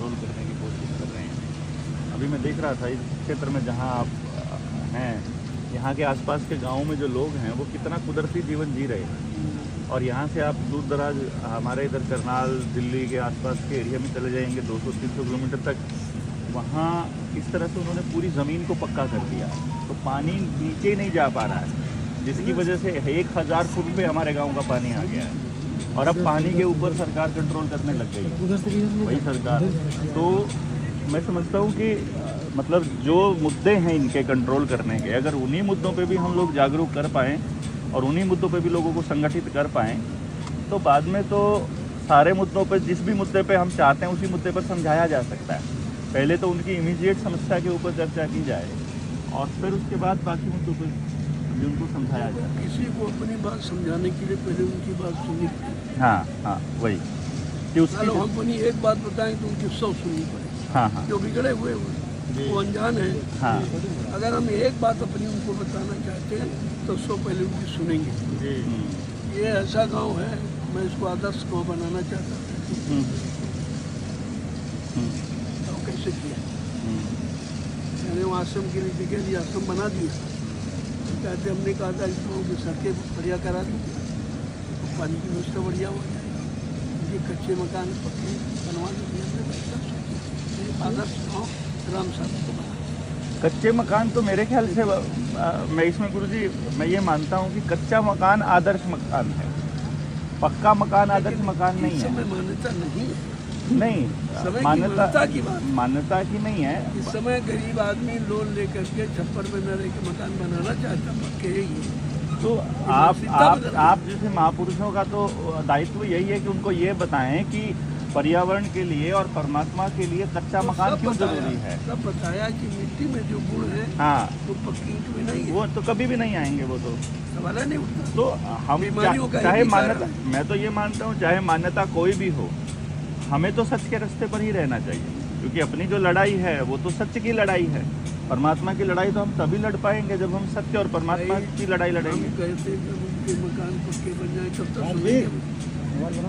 Control करने की कोशिश कर रहे हैं। अभी मैं देख रहा था इस क्षेत्र में जहाँ आप हैं, यहाँ के आसपास के गाँव में जो लोग हैं वो कितना कुदरती जीवन जी रहे हैं। और यहाँ से आप दूर दराज हमारे इधर करनाल, दिल्ली के आसपास के एरिया में चले जाएंगे 200-300 किलोमीटर तक, वहाँ इस तरह से उन्होंने पूरी ज़मीन को पक्का कर दिया, तो पानी नीचे नहीं जा पा रहा है, जिसकी वजह से 1000 फुट पे हमारे गांव का पानी आ गया है। और अब पानी के ऊपर सरकार कंट्रोल करने लग गई है, वही सरकार। तो मैं समझता हूँ कि मतलब जो मुद्दे हैं इनके कंट्रोल करने के, अगर उन्हीं मुद्दों पे भी हम लोग जागरूक कर पाएँ और उन्हीं मुद्दों पे भी लोगों को संगठित कर पाएँ, तो बाद में तो सारे मुद्दों पर, जिस भी मुद्दे पे हम चाहते हैं उसी मुद्दे पर समझाया जा सकता है। पहले तो उनकी इमीडिएट समस्या के ऊपर चर्चा की जाए और फिर उसके बाद बाकी मुद्दों पर भी उनको समझाया जाए। किसी को अपनी बात समझाने के लिए पहले उनकी बात सुननी पड़ेगी। हाँ, वही कि उसकी हम अपनी एक बात बताएं तो उनकी 100 सुननी पड़ेगी। हाँ, जो बिगड़े हुए वो अनजान है। हाँ, अगर हम एक बात अपनी उनको बताना चाहते हैं तो 100 पहले उनकी सुनेंगे। ये ऐसा गांव है, मैं इसको आदर्श गांव बनाना चाहता हूँ। तो कैसे किया? मैंने वो आश्रम के लिए जगह दी, आश्रम बना दिया। कहते हमने कहा था इस लोगों की सड़कें बढ़िया करा दी, तो पानी की व्यवस्था बढ़िया हो जाए। ये कच्चे मकान पक्के बनवा दिए। आदर्श गाँव राम साहब को बना। कच्चे मकान तो मेरे ख्याल से मैं इसमें गुरुजी मैं ये मानता हूँ कि कच्चा मकान आदर्श मकान है, पक्का मकान आदर्श मकान नहीं है। समय मान्यता नहीं है। नहीं, मान्यता की बात, मान्यता की नहीं है। इस समय गरीब आदमी लोन लेकर के छप्पर पे न रह के मकान बनाना चाहता पक्के ही। तो आप जैसे महापुरुषों का तो दायित्व यही है कि उनको ये बताएं कि पर्यावरण के लिए और परमात्मा के लिए कच्चा मकान क्यों जरूरी है। सब बताया कि मिट्टी में जो गुण है, हाँ, तो पक्की ईंट में नहीं है। वो तो कभी भी नहीं आएंगे, वो तो सवाल नहीं उठता। तो हम चाहे मान्यता, मैं तो ये मानता हूँ चाहे मान्यता कोई भी हो, हमें तो सच के रास्ते पर ही रहना चाहिए, क्योंकि अपनी जो लड़ाई है वो तो सच की लड़ाई है। परमात्मा की लड़ाई तो हम तभी लड़ पाएंगे जब हम सत्य और परमात्मा की लड़ाई लड़ेंगे। कहते जब उनके मकान पक्के बन जाए तब तक सुनेंगे,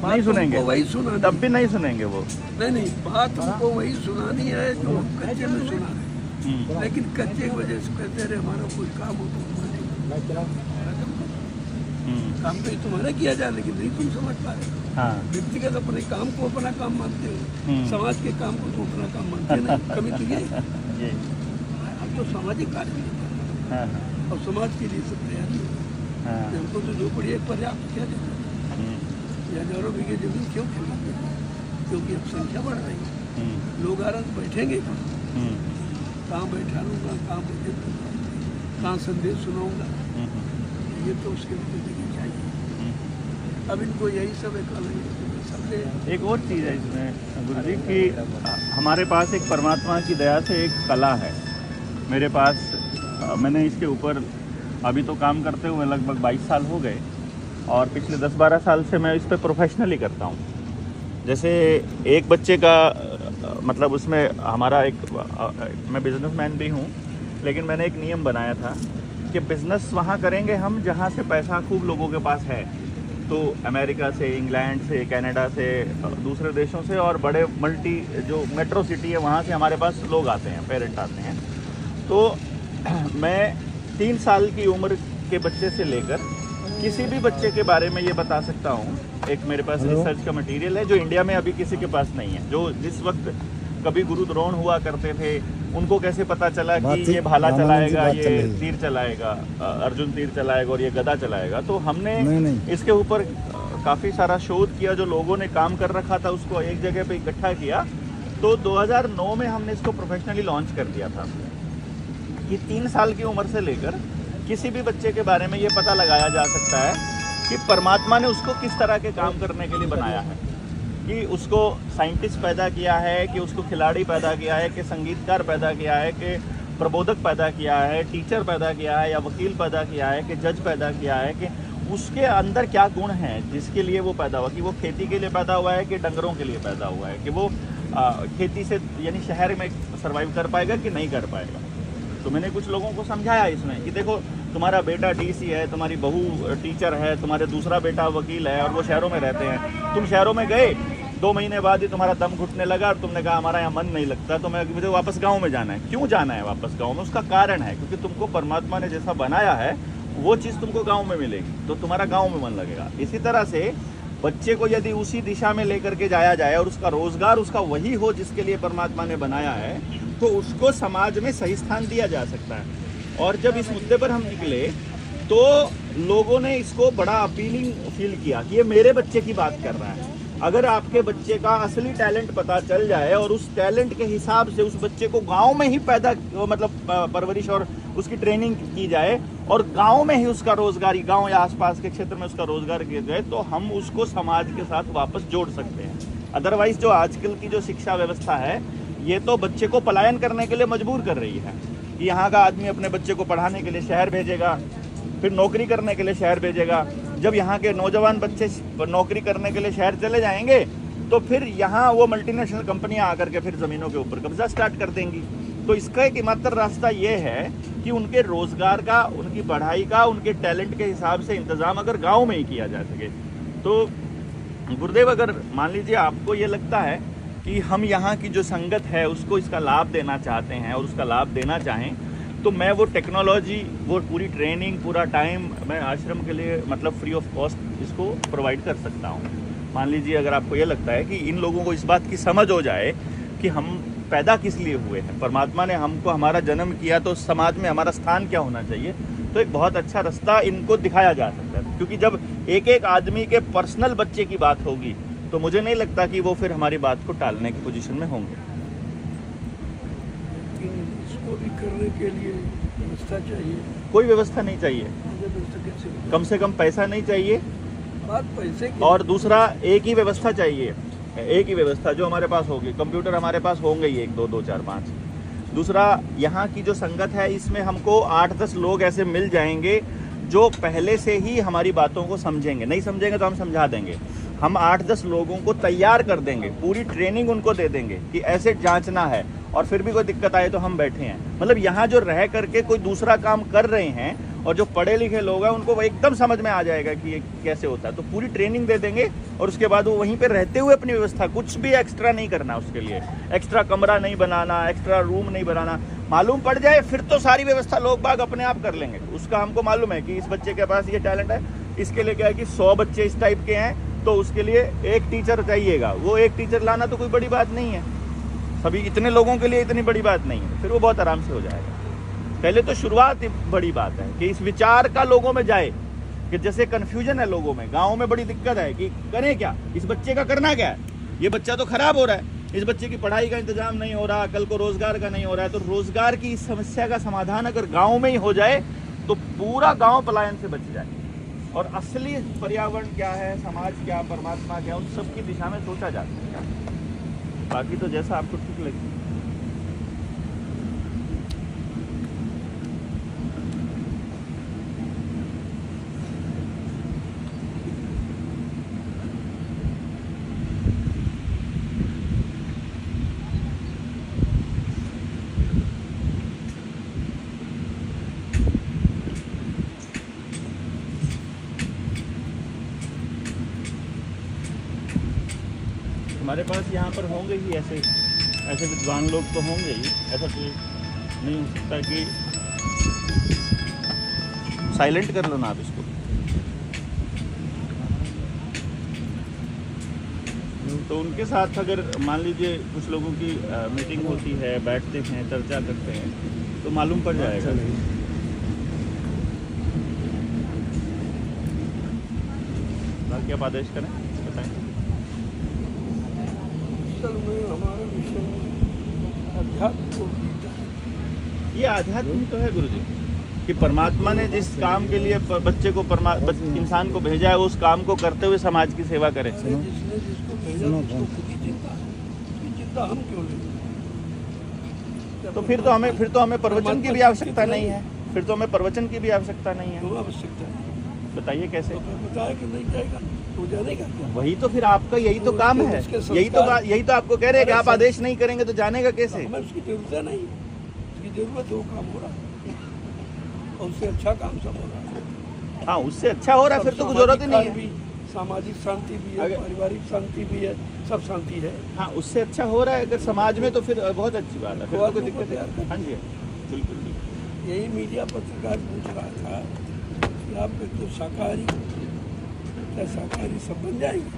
नहीं सुनेंगे, वही सुना, तब भी नहीं सुनेंगे वो। नहीं, बात उनको वही सुनानी है जो हम कच्चे में सुना रहे। लेकिन कच्चे की वजह से कहते रहे हमारा कोई काम हो तो काम तो तुम्हारा किया जाए, लेकिन नहीं तुम समझ पा रहे। हाँ, व्यक्तिगत अपने काम को अपना काम मानते हो, समाज के काम को तुम अपना काम मानते नहीं। कभी तो ये हम तो सामाजिक कार्य करते हैं और समाज के लिए सब तैयारी है। हमको तो झोपड़ी एक पर्याप्त क्या देता है, हजारों बीघे जमीन क्यों खिलाते हैं? क्योंकि अब संख्या बढ़ रही है, लोग आ रहे बैठेंगे कहाँ बैठा लूँगा, कहाँ बैठे कहाँ संदेश सुनाऊँगा, ये तो उसके लिए देखनी चाहिए। अब इनको यही सब एक और चीज़ है इसमें गुरु जी कि हमारे पास एक परमात्मा की दया से एक कला है मेरे पास। मैंने इसके ऊपर अभी तो काम करते हुए लगभग 22 साल हो गए और पिछले 10-12 साल से मैं इस पर प्रोफेशनली करता हूँ। जैसे एक बच्चे का मतलब उसमें हमारा मैं बिजनेसमैन भी हूँ, लेकिन मैंने एक नियम बनाया था कि बिज़नेस वहाँ करेंगे हम जहाँ से पैसा खूब लोगों के पास है। तो अमेरिका से, इंग्लैंड से, कनाडा से, दूसरे देशों से और बड़े मल्टी जो मेट्रो सिटी है वहाँ से हमारे पास लोग आते हैं, पेरेंट्स आते हैं। तो मैं 3 साल की उम्र के बच्चे से लेकर किसी भी बच्चे के बारे में ये बता सकता हूँ। एक मेरे पास रिसर्च का मटेरियल है जो इंडिया में अभी किसी के पास नहीं है। जो जिस वक्त कभी गुरु द्रोण हुआ करते थे, उनको कैसे पता चला कि ये भाला चलाएगा, ये तीर चलाएगा, अर्जुन तीर चलाएगा और ये गदा चलाएगा। तो हमने इसके ऊपर काफ़ी सारा शोध किया, जो लोगों ने काम कर रखा था उसको एक जगह पे इकट्ठा किया। तो 2009 में हमने इसको प्रोफेशनली लॉन्च कर दिया था कि 3 साल की उम्र से लेकर किसी भी बच्चे के बारे में ये पता लगाया जा सकता है कि परमात्मा ने उसको किस तरह के काम करने के लिए बनाया है, कि उसको साइंटिस्ट पैदा किया है, कि उसको खिलाड़ी पैदा किया है, कि संगीतकार पैदा किया है, कि प्रबोधक पैदा किया है, टीचर पैदा किया है, या वकील पैदा किया है, कि जज पैदा किया है, कि उसके अंदर क्या गुण हैं जिसके लिए वो पैदा हुआ, कि वो खेती के लिए पैदा हुआ है कि डंगरों के लिए पैदा हुआ है, कि वो खेती से यानी शहर में सर्वाइव कर पाएगा कि नहीं कर पाएगा। तो मैंने कुछ लोगों को समझाया इसमें कि देखो तुम्हारा बेटा डीसी है, तुम्हारी बहू टीचर है, तुम्हारे दूसरा बेटा वकील है और वो शहरों में रहते हैं। तुम शहरों में गए 2 महीने बाद ही तुम्हारा दम घुटने लगा और तुमने कहा हमारा यहाँ मन नहीं लगता, तो मुझे वापस गाँव में जाना है। क्यों जाना है वापस गाँव में? उसका कारण है क्योंकि तुमको परमात्मा ने जैसा बनाया है वो चीज़ तुमको गाँव में मिलेगी, तो तुम्हारा गाँव में मन लगेगा। इसी तरह से बच्चे को यदि उसी दिशा में लेकर के जाया जाए और उसका रोजगार उसका वही हो जिसके लिए परमात्मा ने बनाया है, तो उसको समाज में सही स्थान दिया जा सकता है। और जब इस मुद्दे पर हम निकले तो लोगों ने इसको बड़ा अपीलिंग फील किया कि ये मेरे बच्चे की बात कर रहा है। अगर आपके बच्चे का असली टैलेंट पता चल जाए और उस टैलेंट के हिसाब से उस बच्चे को गांव में ही परवरिश और उसकी ट्रेनिंग की जाए और गांव में ही उसका रोजगार, गांव या आसपास के क्षेत्र में उसका रोजगार किया जाए, तो हम उसको समाज के साथ वापस जोड़ सकते हैं। अदरवाइज जो आजकल की जो शिक्षा व्यवस्था है ये तो बच्चे को पलायन करने के लिए मजबूर कर रही है कि यहाँ का आदमी अपने बच्चे को पढ़ाने के लिए शहर भेजेगा, फिर नौकरी करने के लिए शहर भेजेगा। जब यहाँ के नौजवान बच्चे नौकरी करने के लिए शहर चले जाएंगे तो फिर यहाँ वो मल्टीनेशनल कंपनियाँ आकर के फिर ज़मीनों के ऊपर कब्जा स्टार्ट कर देंगी। तो इसका एक एकमात्र रास्ता ये है कि उनके रोज़गार का, उनकी पढ़ाई का, उनके टैलेंट के हिसाब से इंतज़ाम अगर गाँव में ही किया जा सके। तो गुरुदेव, अगर मान लीजिए आपको ये लगता है कि हम यहाँ की जो संगत है उसको इसका लाभ देना चाहते हैं और उसका लाभ देना चाहें, तो मैं वो टेक्नोलॉजी, वो पूरी ट्रेनिंग, पूरा टाइम मैं आश्रम के लिए फ्री ऑफ कॉस्ट इसको प्रोवाइड कर सकता हूँ। मान लीजिए अगर आपको ये लगता है कि इन लोगों को इस बात की समझ हो जाए कि हम पैदा किस लिए हुए हैं, परमात्मा ने हमको हमारा जन्म किया तो समाज में हमारा स्थान क्या होना चाहिए, तो एक बहुत अच्छा रास्ता इनको दिखाया जा सकता है। क्योंकि जब एक एक आदमी के पर्सनल बच्चे की बात होगी तो मुझे नहीं लगता कि वो फिर हमारी बात को टालने की पोजीशन में होंगे। इसको भी करने के लिए व्यवस्था चाहिए। कोई व्यवस्था नहीं चाहिए, कम से कम पैसा नहीं चाहिए, बात पैसे की। और दूसरा एक ही व्यवस्था चाहिए, एक ही व्यवस्था जो हमारे पास होगी। कंप्यूटर हमारे पास होंगे ही 1 2 2 4 5। दूसरा, यहाँ की जो संगत है इसमें हमको 8-10 लोग ऐसे मिल जाएंगे जो पहले से ही हमारी बातों को समझेंगे। नहीं समझेंगे तो हम समझा देंगे। हम 8-10 लोगों को तैयार कर देंगे, पूरी ट्रेनिंग उनको दे देंगे कि ऐसे जांचना है, और फिर भी कोई दिक्कत आए तो हम बैठे हैं। यहाँ जो रह करके कोई दूसरा काम कर रहे हैं और जो पढ़े लिखे लोग हैं उनको एकदम समझ में आ जाएगा कि ये कैसे होता है। तो पूरी ट्रेनिंग दे देंगे और उसके बाद वो वहीं पे रहते हुए अपनी व्यवस्था, कुछ भी एक्स्ट्रा नहीं करना, उसके लिए एक्स्ट्रा कमरा नहीं बनाना, एक्स्ट्रा रूम नहीं बनाना। मालूम पड़ जाए फिर तो सारी व्यवस्था लोग बाग अपने आप कर लेंगे। उसका हमको मालूम है कि इस बच्चे के पास ये टैलेंट है, इसके लिए क्या है कि 100 बच्चे इस टाइप के हैं तो उसके लिए एक टीचर चाहिएगा। वो एक टीचर लाना तो कोई बड़ी बात नहीं है, सभी इतने लोगों के लिए इतनी बड़ी बात नहीं है, फिर वो बहुत आराम से हो जाएगा। पहले तो शुरुआत ही बड़ी बात है कि इस विचार का लोगों में जाए कि जैसे कन्फ्यूजन है लोगों में, गाँव में बड़ी दिक्कत है कि करें क्या, इस बच्चे का करना क्या है, ये बच्चा तो खराब हो रहा है, इस बच्चे की पढ़ाई का इंतजाम नहीं हो रहा, कल को रोजगार का नहीं हो रहा है। तो रोजगार की इस समस्या का समाधान अगर गाँव में ही हो जाए तो पूरा गाँव पलायन से बच जाए और असली पर्यावरण क्या है, समाज क्या, परमात्मा क्या, उन सब की दिशा में सोचा जा सकता है। बाकी तो जैसा आपको ठीक लगे। हमारे पास यहाँ पर होंगे ही ऐसे विद्वान लोग तो होंगे ही, ऐसा तो नहीं हो सकता कि साइलेंट कर लो ना आप इसको। तो उनके साथ अगर मान लीजिए कुछ लोगों की मीटिंग होती है, बैठते हैं, चर्चा करते हैं, तो मालूम पड़ जाएगा। बाकी आप आदेश करें, बताएं। हमारा विषय अध्यात्म, ये आध्यात्म ही तो है गुरुजी, कि परमात्मा ने जिस काम के लिए बच्चे को इंसान को भेजा है उस काम को करते हुए समाज की सेवा करे। जिसने जिसको भेजा उसको खुद ही चिंता हम क्यों लें? तो फिर तो हमें प्रवचन की भी आवश्यकता नहीं है, फिर तो हमें प्रवचन की भी आवश्यकता नहीं है। आवश्यकता है, बताइए कैसे? तो बताया कि नहीं जाएगा तो जानेगा। वही तो फिर आपका यही तो काम है, यही तो आपको कह रहे हैं कि आप आदेश नहीं करेंगे तो जानेगा कैसे? हमें उसकी जरूरत नहीं, उसकी जरूरत वो काम हो रहा है और उससे अच्छा काम सब हो रहा है। हाँ, उससे अच्छा हो रहा है, फिर तो जरूरत ही नहीं है। सामाजिक शांति भी है, पारिवारिक शांति भी है, सब शांति है। हाँ, उससे अच्छा हो रहा है अगर समाज में, तो फिर बहुत अच्छी बात है, फिर बहुत कोई दिक्कत तैयार है। हाँ जी, बिल्कुल बिल्कुल। यही मीडिया पत्रकार पूछ रहा था कि आप तो शाकाहारी, क्या शाकाहारी सब बन जाएंगे,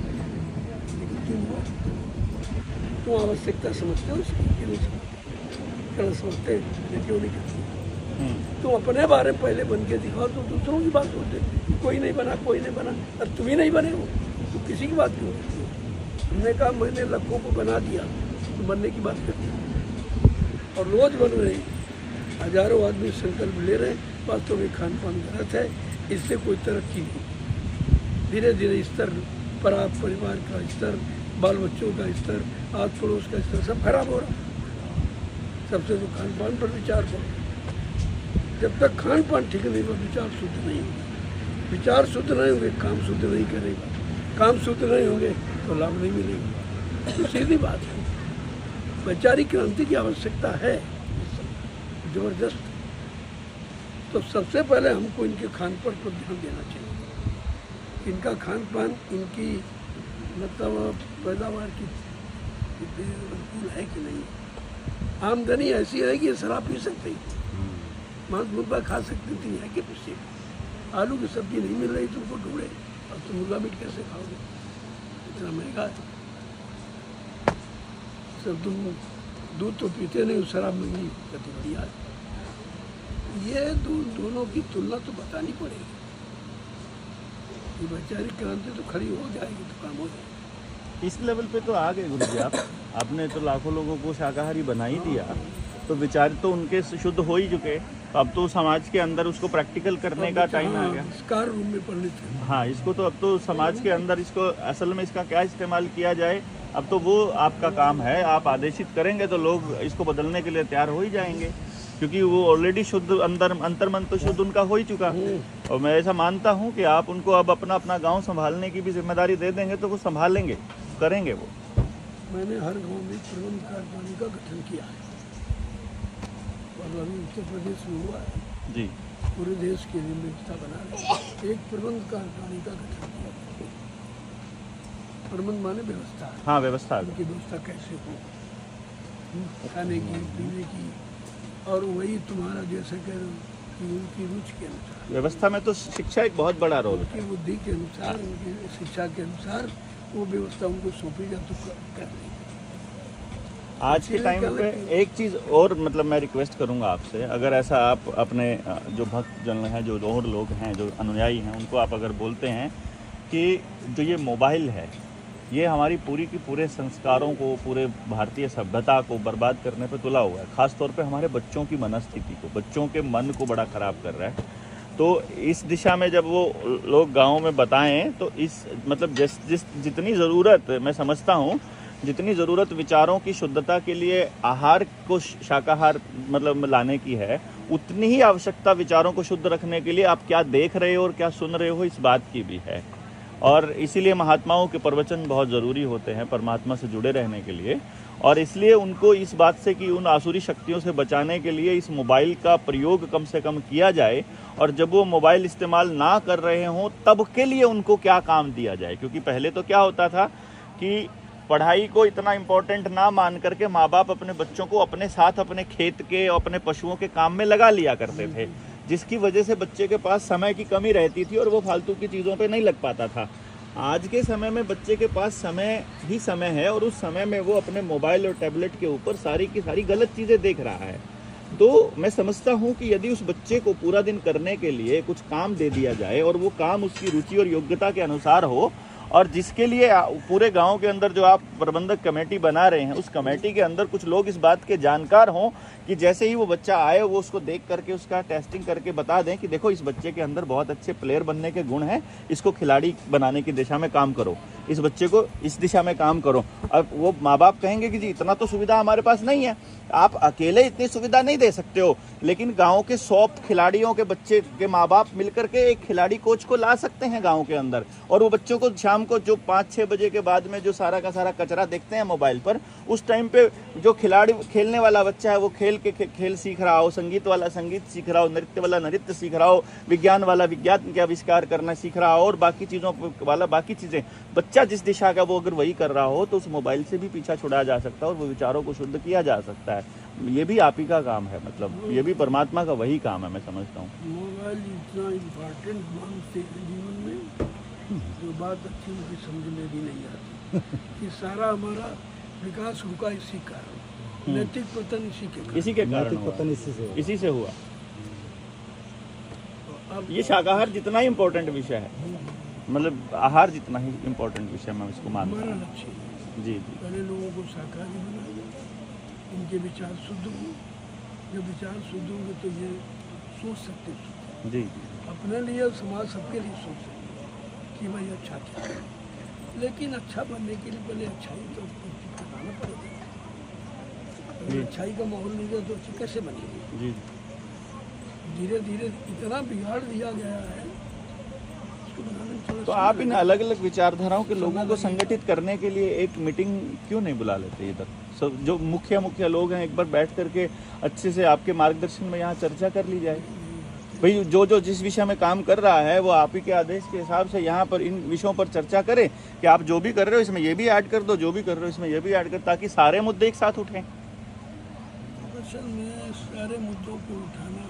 लेकिन तुम आवश्यकता समझते हो इसकी कि नहीं समझते? क्यों नहीं करते? तुम अपने बारे में पहले बन के दिखाओ तो दूसरों की बात होते, कोई नहीं बना, कोई नहीं बना, अब तुम ही नहीं बने हो तो किसी की बात क्यों करती हो? हमने कहा मैंने लाखों को बना दिया, तो बनने की बात करती हो। और रोज बन रहे हैं, हजारों आदमी संकल्प ले रहे हैं, वास्तव में खान पान गलत है, इससे कोई तरक्की नहीं। धीरे धीरे स्तर पर आप परिवार का स्तर, बाल बच्चों का स्तर, आस पड़ोस का स्तर सब खराब हो रहा। सबसे तो खान पान पर विचार करो। जब तक खान पान ठीक नहीं होगा, विचार शुद्ध नहीं होगा। विचार शुद्ध नहीं होंगे, काम शुद्ध नहीं करेगा। काम शुद्ध नहीं होंगे तो लाभ नहीं मिलेगा। तो सीधी बात है, वैचारिक क्रांति की आवश्यकता है जबरदस्त। तो सबसे पहले हमको इनके खान पान पर ध्यान देना चाहिए। इनका खान पान, इनकी मतलब पैदावार की अनुकूल है कि नहीं। आमदनी ऐसी है कि शराब पी सकते हैं, मांस मुर्गा खा सकते थी, है कि पीछे आलू की सब्जी नहीं मिल रही तुमको ढूंढे, अब तुम मुर्गा मीट कैसे खाओगे? इतना महंगा है। सब तुम दूध तो पीते नहीं, शराब महंगी कति बढ़िया है। ये दोनों की तुलना तो बतानी पड़ेगी। ये वैचारिक क्रांति तो खड़ी हो जाएगी तो काम हो जाएगा। इस लेवल पे तो आ गए गुरु जी आप। आपने तो लाखों लोगों को शाकाहारी बना ही दिया, तो विचार तो उनके शुद्ध हो ही चुके। अब तो समाज के अंदर उसको प्रैक्टिकल करने का टाइम आ गया। संस्कार रूम में पढ़ने थे। हाँ, इसको तो अब तो समाज के अंदर इसको असल में इसका क्या इस्तेमाल किया जाए, अब तो वो आपका काम है। आप आदेशित करेंगे तो लोग इसको बदलने के लिए तैयार हो ही जाएंगे, क्योंकि वो ऑलरेडी शुद्ध अंतर्मन तो शुद्ध उनका हो ही चुका। और मैं ऐसा मानता हूँ कि आप उनको अब अपना गांव संभालने की भी जिम्मेदारी दे देंगे तो वो संभालेंगे, करेंगे वो। मैंने हर गांव में प्रबंध कार्यकारिणी का गठन किया है, और अभी उत्तर प्रदेश में हुआ है जी। पूरे देश के लिए व्यवस्था बना रहे। एक प्रबंध कार्यकारिणी का गठन किया। प्रबंध माने व्यवस्था, हाँ व्यवस्था, उनकी व्यवस्था कैसे हो, खाने की, पीने की, और वही तुम्हारा जैसे कह रहे हो कि उनकी रुचि के अनुसार। व्यवस्था में तो शिक्षा एक बहुत बड़ा रोल है। उनकी बुद्धि के अनुसार, उनकी शिक्षा के अनुसार वो व्यवस्था उनको सौंपी जा तो कर लेंगे। आज के टाइम पे एक चीज़ और मतलब मैं रिक्वेस्ट करूंगा आपसे, अगर ऐसा आप अपने जो भक्त जन हैं, जो और लोग हैं, जो अनुयायी हैं, उनको आप अगर बोलते हैं कि जो ये मोबाइल है, ये हमारी पूरी की पूरे संस्कारों को, पूरे भारतीय सभ्यता को बर्बाद करने पे तुला हुआ है। ख़ास तौर पे हमारे बच्चों की मनस्थिति को, बच्चों के मन को बड़ा ख़राब कर रहा है। तो इस दिशा में जब वो लोग गाँव में बताएं तो इस मतलब जितनी ज़रूरत मैं समझता हूँ, जितनी ज़रूरत विचारों की शुद्धता के लिए आहार को शाकाहार मतलब लाने की है, उतनी ही आवश्यकता विचारों को शुद्ध रखने के लिए आप क्या देख रहे हो और क्या सुन रहे हो, इस बात की भी है। और इसीलिए महात्माओं के प्रवचन बहुत ज़रूरी होते हैं परमात्मा से जुड़े रहने के लिए। और इसलिए उनको इस बात से कि उन आसुरी शक्तियों से बचाने के लिए इस मोबाइल का प्रयोग कम से कम किया जाए, और जब वो मोबाइल इस्तेमाल ना कर रहे हों तब के लिए उनको क्या काम दिया जाए। क्योंकि पहले तो क्या होता था कि पढ़ाई को इतना इम्पोर्टेंट ना मान करके माँ बाप अपने बच्चों को अपने साथ अपने खेत के, अपने पशुओं के काम में लगा लिया करते थे, जिसकी वजह से बच्चे के पास समय की कमी रहती थी और वो फालतू की चीज़ों पे नहीं लग पाता था। आज के समय में बच्चे के पास समय ही समय है, और उस समय में वो अपने मोबाइल और टैबलेट के ऊपर सारी की सारी गलत चीज़ें देख रहा है। तो मैं समझता हूँ कि यदि उस बच्चे को पूरा दिन करने के लिए कुछ काम दे दिया जाए, और वो काम उसकी रुचि और योग्यता के अनुसार हो, और जिसके लिए पूरे गांव के अंदर जो आप प्रबंधक कमेटी बना रहे हैं, उस कमेटी के अंदर कुछ लोग इस बात के जानकार हों कि जैसे ही वो बच्चा आए वो उसको देख करके उसका टेस्टिंग करके बता दें कि देखो इस बच्चे के अंदर बहुत अच्छे प्लेयर बनने के गुण हैं, इसको खिलाड़ी बनाने की दिशा में काम करो, इस बच्चे को इस दिशा में काम करो। अब वो माँ बाप कहेंगे कि जी इतना तो सुविधा हमारे पास नहीं है, आप अकेले इतनी सुविधा नहीं दे सकते हो, लेकिन गांव के 100 खिलाड़ियों के बच्चे के माँ बाप मिलकर के एक खिलाड़ी कोच को ला सकते हैं गांव के अंदर, और वो बच्चों को शाम शाम को जो 5-6 बजे के बाद में जो सारा का सारा कचरा देखते हैं मोबाइल पर, उस टाइम पे जो खिलाड़ी खेलने वाला बच्चा है वो खेल सीख रहा हो, संगीत वाला संगीत सीख रहा हो, नृत्य वाला नृत्य सीख रहा हो, विज्ञान वाला विज्ञान के आविष्कार करना सीख रहा हो, और बाकी चीज़ों वाला बाकी चीज़ें, बच्चा जिस दिशा का वो अगर वही कर रहा हो तो उस मोबाइल से भी पीछा छुड़ाया जा सकता है और वो विचारों को शुद्ध किया जा सकता है। ये भी आप ही का काम है, मतलब ये भी परमात्मा का वही काम है, मैं समझता हूँ। मोबाइल इतना इम्पोर्टेंट मानते हैं जीवन में, जो बात अच्छी उनकी समझ में भी नहीं आती कि सारा हमारा विकास रुका इसी कारण, नैतिक पतन इसी के कारण पतन इसी से हुआ। ये शाकाहार जितना ही इम्पोर्टेंट विषय है, मतलब आहार जितना ही इम्पोर्टेंट विषय मैं इसको मानता हमारा हूँ। लक्ष्य है जी जी पहले लोगों को शाकाहारी बनाया, इनके विचार शुद्ध हों। जब विचार शुद्ध होंगे तो ये सोच सकते हैं जी अपने लिए और समाज सबके लिए सोच सकते कि भाई अच्छा क्या है। लेकिन अच्छा बनने के लिए पहले अच्छाई तो बनाना पड़ेगा। अगर अच्छाई का माहौल नहीं है तो अच्छी कैसे बनेगी? जी धीरे धीरे इतना बिगाड़ दिया गया है, इसको बनाने में थोड़ा तो आप इन अलग अलग विचारधाराओं के लोगों को संगठित करने के लिए एक मीटिंग क्यों नहीं बुला लेते इधर? सब जो मुख्य लोग हैं एक बार बैठ करके अच्छे से आपके मार्गदर्शन में यहाँ चर्चा कर ली जाए। भाई जो जिस विषय में काम कर रहा है वो आप ही के आदेश के हिसाब से यहाँ पर इन विषयों पर चर्चा करें कि आप जो भी कर रहे हो इसमें ये भी ऐड कर दो, जो भी कर रहे हो इसमें ये भी ऐड कर, ताकि सारे मुद्दे एक साथ उठें। असल में सारे मुद्दों को उठाना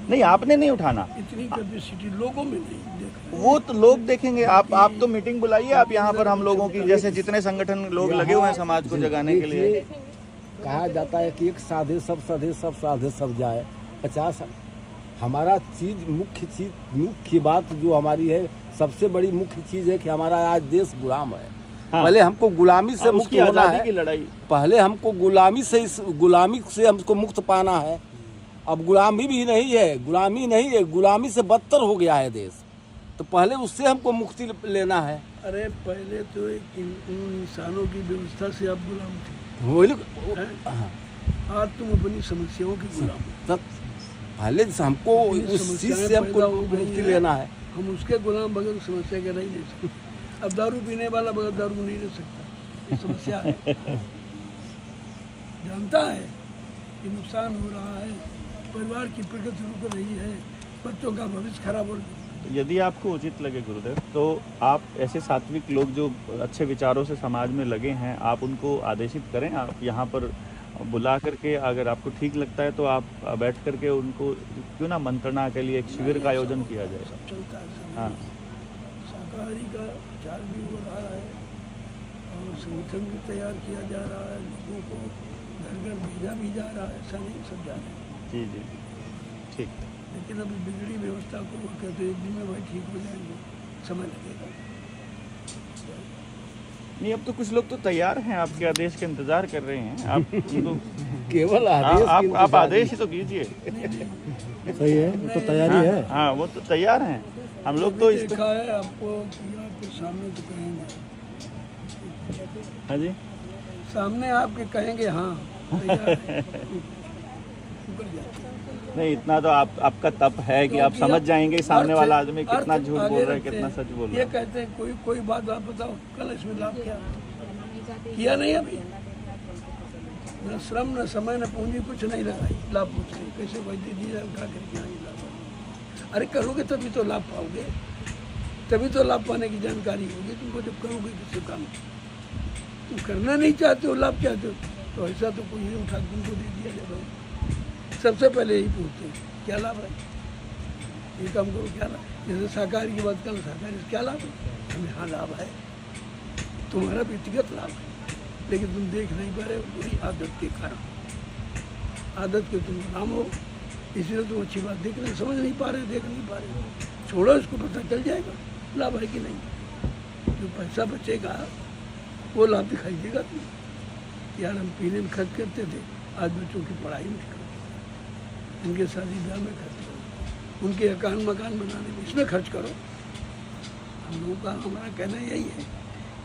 नहीं, आपने नहीं उठाना, इतनी कैपेसिटी लोगों में नहीं देख, वो तो लोग देखेंगे। आप तो मीटिंग बुलाइए आप यहाँ पर, हम लोगों की जैसे जितने संगठन लोग लगे हुए हैं समाज को जगाने के लिए। कहा जाता है कि एक साधे सब साधे, सब साधे सब जाए। 50 हमारा मुख्य बात जो हमारी है, सबसे बड़ी मुख्य चीज है कि हमारा आज देश गुलाम है। हाँ। पहले हमको गुलामी से मुक्त होना है, की लड़ाई पहले हमको गुलामी से हमको मुक्त पाना है। अब गुलामी भी नहीं है, गुलामी नहीं है, गुलामी से बदतर हो गया है देश, तो पहले उससे हमको मुक्ति लेना है। अरे पहले तो एक इंसानों की व्यवस्था से आप गुलाम थे, आज तुम अपनी समस्याओं के गुलाम हो। पहले हमको उस चीज से हमको मुक्ति लेना है, हम उसके गुलाम बगैर समस्या के नहीं ले सकते। अब दारू पीने वाला बगैर दारू नहीं ले सकता, ये समस्या है। जानता है कि नुकसान हो रहा है, परिवार की प्रगति रुक रही है, बच्चों का भविष्य खराब हो रहा है। यदि आपको उचित लगे गुरुदेव, तो आप ऐसे सात्विक लोग जो अच्छे विचारों से समाज में लगे हैं, आप उनको आदेशित करें, आप यहाँ पर बुला करके, अगर आपको ठीक लगता है तो आप बैठ करके उनको क्यों ना मंत्रणा के लिए एक शिविर का आयोजन किया जाए। सब चलता है। हाँ, शाकाहारी का प्रचार भी हो रहा है और संगठन भी तैयार किया जा रहा है, लोगों को घर घर भेजा भी जा रहा है, ऐसा नहीं सब जा रहे हैं। जी जी ठीक। लेकिन अभी बिगड़ी व्यवस्था को वो कहते हैं एक दिन में भाई ठीक हो जाएंगे, समय लगेगा। नहीं, अब तो कुछ लोग तो तैयार हैं, आपके आदेश के इंतजार कर रहे हैं। आप तो केवल आदेश आप आदेश ही तो कीजिए। सही है, तो तैयारी है। हाँ, वो तो तैयार हैं। हम लोग तो इस देखा है आपको आपके सामने तो कहेंगे, हाँ जी, सामने आपके कहेंगे हाँ तैयार है। नहीं, इतना तो आपका तप है कि आप समझ जाएंगे सामने वाला आदमी कितना झूठ बोल रहा है, कितना सच बोल रहा ये है। कहते हैं कोई बात आप बताओ, कल इसमें लाभ किया नहीं अभी, न श्रम न समय न पूंजी कुछ नहीं लगाई, लाभ पूछते कैसे भाई दे दिया उठा करके यहाँ लाभ। अरे करोगे तभी तो लाभ पाओगे, तभी तो लाभ पाने की जानकारी होगी तुमको, जब करोगे किसी काम तुम करना नहीं चाहते हो, लाभ चाहते हो, तो ऐसा तो कोई नहीं उठा तुमको दे दिया जाए। सबसे पहले यही पूछते हैं क्या लाभ है, ये काम करो क्या लाभ। जैसे शाकाहारी की बात कर, शाकाहारी से क्या लाभ है, हमें हाँ लाभ है, तुम्हारा व्यक्तिगत लाभ है, लेकिन तुम देख नहीं पा रहे हो, पूरी आदत के कारण, आदत के तुम गुलाम हो, इसलिए तुम अच्छी बात देख नहीं समझ नहीं पा रहे, देख नहीं पा रहे। छोड़ो, इसको पता चल जाएगा लाभ है कि नहीं। जो पैसा बचेगा वो लाभ दिखाई देगा तुम्हें। यार हम पीने में खर्च करते थे, आज बच्चों की पढ़ाई में खर्च, इनके शादी ब्याह में खर्च करो, उनके मकान बनाने में, इसमें खर्च करो। हम लोगों का हमारा कहना यही है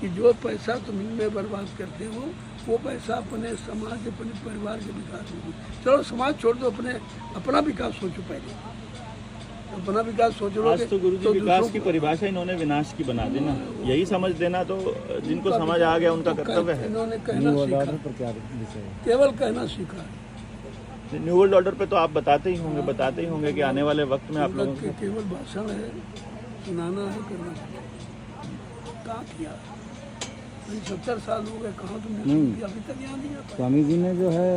कि जो पैसा तुम इनमें बर्बाद करते हो, वो पैसा अपने समाज, अपने परिवार के विकास में, चलो समाज छोड़ दो, अपना विकास सोचो पहले, अपना विकास सोच लो। आज तो गुरुजी विकास की परिभाषा इन्होंने विनाश की बना दी ना, यही समझ देना तो जिनको समझ आ गया उनका कर्तव्य है। इन्होंने कहना सीखा, केवल कहना सीखा। न्यू वर्ल्ड ऑर्डर पे तो आप बताते ही होंगे कि आने वाले वक्त में आप लोगों को केवल भाषण है, सुनाना है, करना है। कहाँ किया? 70 साल हो गए, कहाँ तुमने अभी तक यहाँ नहीं आता। स्वामी जी ने जो है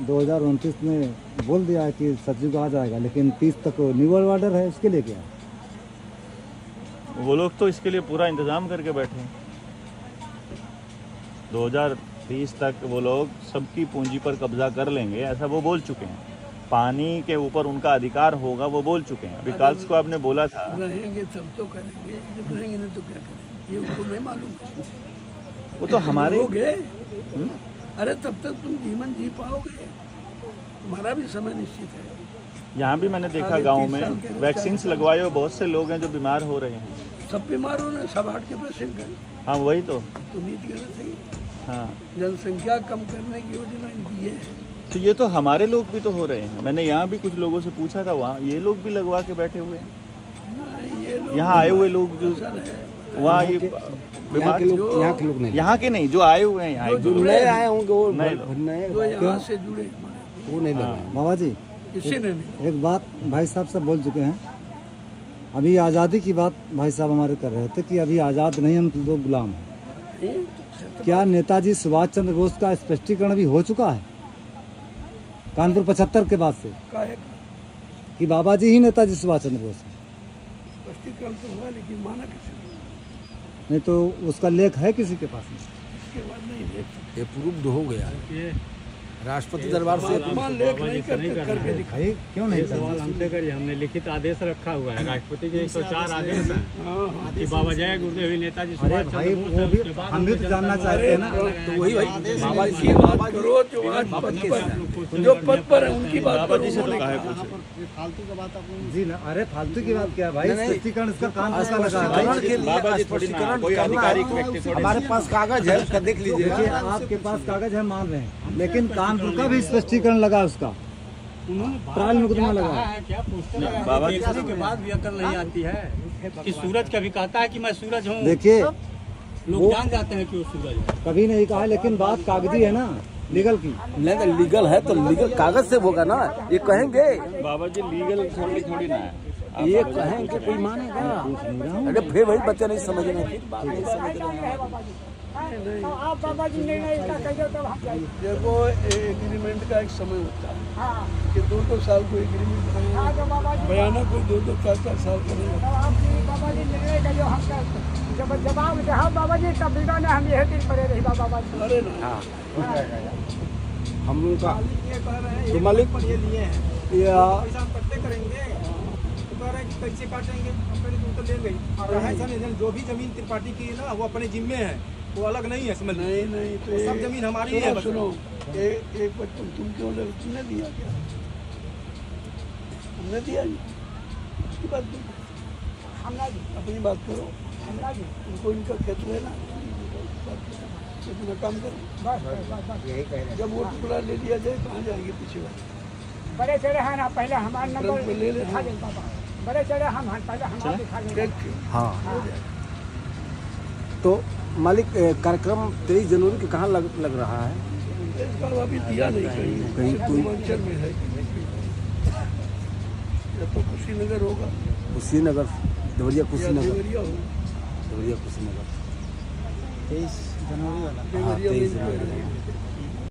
2029 में बोल दिया है कि सतयुग आ जाएगा, लेकिन 30 तक न्यू वर्ल्ड ऑर्डर है, उसके लिए क्या? वो लोग तो इसके लिए पूरा इंतजाम करके बैठे हैं। 2030 तक वो लोग सबकी पूंजी पर कब्जा कर लेंगे, ऐसा वो बोल चुके हैं। पानी के ऊपर उनका अधिकार होगा, वो बोल चुके हैं। विकास को आपने बोला था रहेंगे सब तो करेंगे, जब रहेंगे नहीं तो क्या करेंगे, ये उनको नहीं मालूम। वो तो हमारे हो गए। अरे तब तक तुम जीवन जी पाओगे, तुम्हारा भी समय निश्चित है। यहाँ भी मैंने देखा गांव में वैक्सीन लगवाए हुए बहुत से लोग हैं जो बीमार हो रहे हैं। सब बीमार हो रहे हैं, सब हार्ट के पेशेंट हैं। हाँ वही तो। नीति गलत है। हाँ जनसंख्या कम करने की योजना इनकी है। तो ये तो हमारे लोग भी तो हो रहे हैं। मैंने यहाँ भी कुछ लोगों से पूछा था, वहाँ ये लोग भी लगवा के बैठे हुए हैं। यहाँ आए हुए लोग जो वहाँ ये यहाँ के लोग नहीं, यहाँ के नहीं, जो आए हुए हैं यहाँ जो नए आए होंगे वो नए जो यहाँ से जुड़े वो नहीं लगा। बाबा जी किसी ने नहीं। एक बात भाई साहब सब बोल चुके हैं। अभी आज़ादी की बात भाई साहब हमारे कर रहे थे कि अभी आज़ाद नहीं, हम लोग गुलाम हैं। क्या नेताजी सुभाष चंद्र बोस का स्पष्टीकरण भी हो चुका है कानपुर 75 के बाद से कि बाबा जी ही नेताजी सुभाष चंद्र बोस हैं? स्पष्टीकरण तो हुआ, लेकिन माना किसी ने नहीं तो उसका लेख है किसी के पास में? इसके बाद नहीं देख ये प्रूव्ड हो गया राष्ट्रपति दरबार से। लेख नहीं करके दिखाई। क्यों नहीं? सवाल हमसे करिए, हमने लिखित आदेश रखा हुआ है, राष्ट्रपति के 104 आदेश हैं कि बाबा जय गुरुदेव नेताजी अरे सुभाष भाई चंद्र वो भी हम भी तो जानना चाहते हैं ना। तो वही बाबा की बात करो, जो आज पद पर है उनकी बात बाबा जी से तो कहा है कुछ जी ना। अरे फालतू की बात क्या है भाई? स्पष्टीकरण इसका काम कैसा लगा है भाई? बाबा जी थोड़ी ना कोई आधिकारिक व्यक्ति थोड़ी। हमारे पास कागज है, उसका देख लीजिए। देखिए आपके पास कागज है, मान रहे हैं, लेकिन कानपुर का भी स्पष्टीकरण लगा, उसका ट्रायल मुकदमा लगा। क्या पूछते हैं? बाबा जी देखने के बाद भी अकल नहीं आती है कि सूरज कभी कहता है कि मैं सूरज हूँ। देखिए लोग जान जाते हैं कि वो सूरज है। कभी नहीं कहा, लेकिन बात कागजी है ना, लीगल की। नहीं तो लीगल है तो लीगल कागज से होगा ना। ये कहेंगे, बाबा जी लीगल थोड़ी ना है। ये कहेंगे कोई मानेगा? अरे फिर वही बच्चे नहीं समझ रहे, फिर बात नहीं समझ रहे। आप बाबा जी ने इसका कहिए तो हम जाएंगे। देखो एग्रीमेंट का एक समय होता है कि 2-2 साल को एग्रीमेंट करेंगे, बयाना कोई 2-2 4-4 साल करेंगे। बाबा जी निर्णय करिए, हम जब जवाब दे बाबा जी तब बिना ने हम यह दिन पड़े रही बाबा जी। अरे ना हम लोग का तो मालिक ये लिए हैं, पैसा हम पट्टे करेंगे तो कह रहे हैं कि कैसे काटेंगे, अपने तो ले गई। और ऐसा नहीं, जो भी जमीन त्रिपाठी की है ना वो अपने जिम्मे है, वो अलग नहीं है, समझ लीजिए। नहीं तो सब जमीन हमारी है। सुनो, एक बच्चों तुम क्यों लगे? तुमने दिया क्या? हमने दिया नहीं, उसकी बात नहीं, अपनी बात करो। उनको इनका खेत है ना, अपना काम करो। जब वो टुकड़ा ले लिया जाए कहाँ जाएंगे पीछे वाले? बड़े चढ़े हैं ना, पहले हमारा नंबर तुरंत ले ले। दिखा दें बाबा। बड़े चढ़े हम पहले हमारा दिखा दें। हाँ। तो मालिक कार्यक्रम 23 जनवरी के कहाँ लग रहा है? इसका अभी दिया नहीं कहीं पूर्वांचल में है, या तो कुशीनगर होगा, कुशीनगर, देवरिया कुशीनगर, देवरिया होगा। देवरिया कुशीनगर 23 जनवरी वाला। देवरिया में 23 जनवरी।